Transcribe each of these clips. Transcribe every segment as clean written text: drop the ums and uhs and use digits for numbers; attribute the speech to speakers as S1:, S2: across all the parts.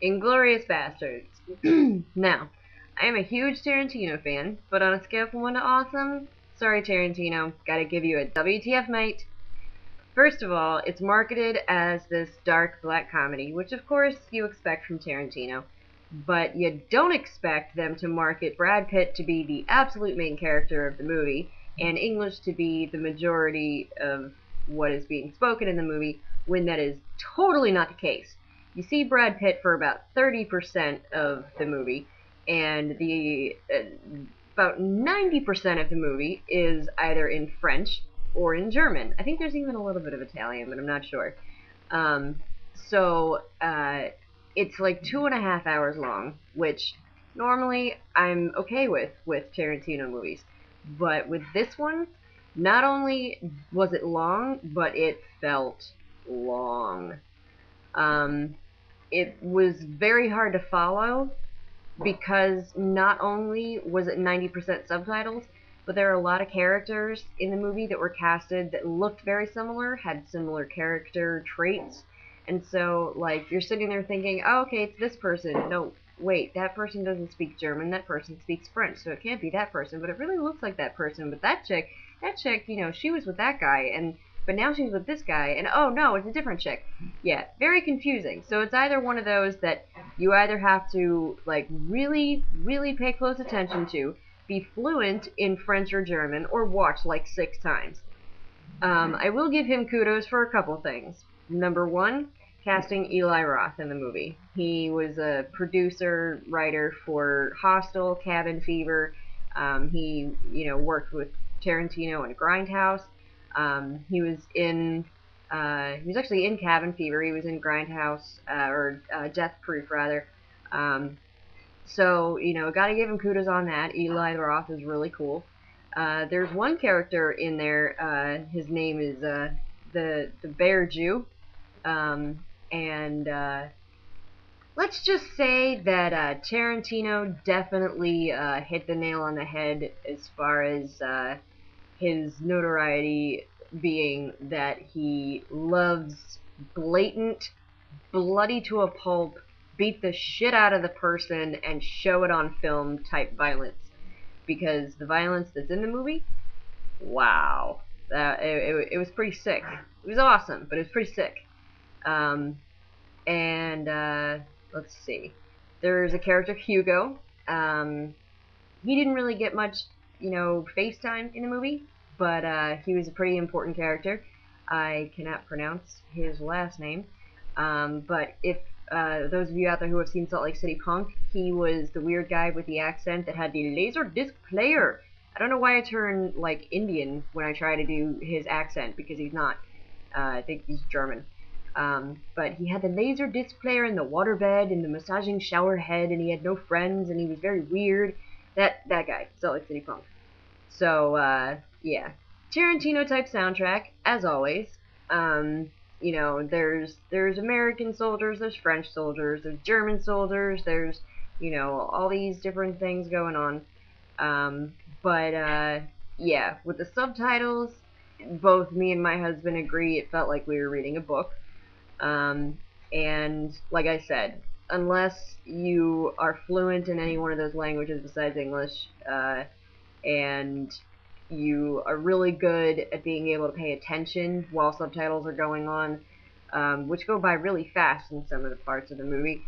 S1: Inglourious Basterds. Now, I am a huge Tarantino fan, but on a scale from 1 to awesome, sorry Tarantino, gotta give you a WTF mate. First of all, it's marketed as this dark black comedy, which of course you expect from Tarantino, but you don't expect them to market Brad Pitt to be the absolute main character of the movie, and English to be the majority of what is being spoken in the movie, when that is totally not the case. You see Brad Pitt for about 30% of the movie, and the about 90% of the movie is either in French or in German. I think there's even a little bit of Italian, but I'm not sure. Um, so it's like 2.5 hours long, which normally I'm okay with Tarantino movies. But with this one, not only was it long, but it felt long. Um, it was very hard to follow because not only was it 90% subtitles, but there are a lot of characters in the movie that were casted that looked very similar, had similar character traits, and so, like, you're sitting there thinking, oh, okay, it's this person. No, wait, that person doesn't speak German, that person speaks French, so it can't be that person, but it really looks like that person. But that chick, she was with that guy, but now she's with this guy, and oh no, it's a different chick. Yeah, very confusing. So it's either one of those that you either have to, like, really, really pay close attention to, be fluent in French or German, or watch like 6 times. I will give him kudos for a couple things. Number one, casting Eli Roth in the movie. He was a producer, writer for Hostel, Cabin Fever. He worked with Tarantino and Grindhouse. He was actually in Cabin Fever. He was in Grindhouse, or Death Proof, rather. So, gotta give him kudos on that. Eli Roth is really cool. There's one character in there. His name is the Bear Jew, and let's just say that Tarantino definitely hit the nail on the head as far as his notoriety being that he loves blatant, bloody to a pulp, beat the shit out of the person, and show it on film type violence. Because the violence that's in the movie, wow, it was pretty sick. It was awesome, but it was pretty sick. Um, and let's see, there's a character Hugo. He didn't really get much, face time in the movie, but he was a pretty important character. I cannot pronounce his last name, but if those of you out there who have seen Salt Lake City Punk, he was the weird guy with the accent that had the laser disc player. I don't know why I turn like Indian when I try to do his accent, because he's not. I think he's German. But he had the laser disc player in the waterbed and the massaging shower head, and he had no friends, and he was very weird. That guy, Salt Lake City Punk. So yeah, Tarantino type soundtrack as always. There's American soldiers, there's French soldiers, there's German soldiers, there's all these different things going on. But yeah, with the subtitles, both me and my husband agree it felt like we were reading a book. And like I said, unless you are fluent in any one of those languages besides English, and you are really good at being able to pay attention while subtitles are going on, which go by really fast in some of the parts of the movie,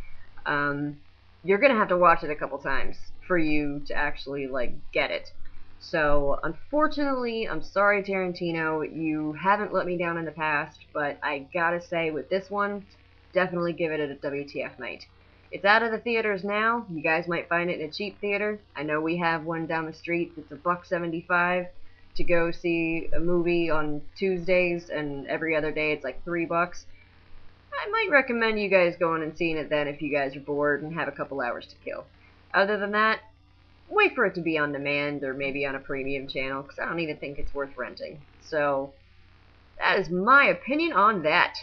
S1: you're gonna have to watch it a couple times for you to actually, like, get it. So, unfortunately, I'm sorry, Tarantino, you haven't let me down in the past, but I gotta say, with this one, definitely give it a WTF night. It's out of the theaters now. You guys might find it in a cheap theater. I know we have one down the street that's $1.75 to go see a movie on Tuesdays, and every other day it's like $3. I might recommend you guys going and seeing it then if you guys are bored and have a couple hours to kill. Other than that, wait for it to be on demand or maybe on a premium channel, because I don't even think it's worth renting. So, that is my opinion on that.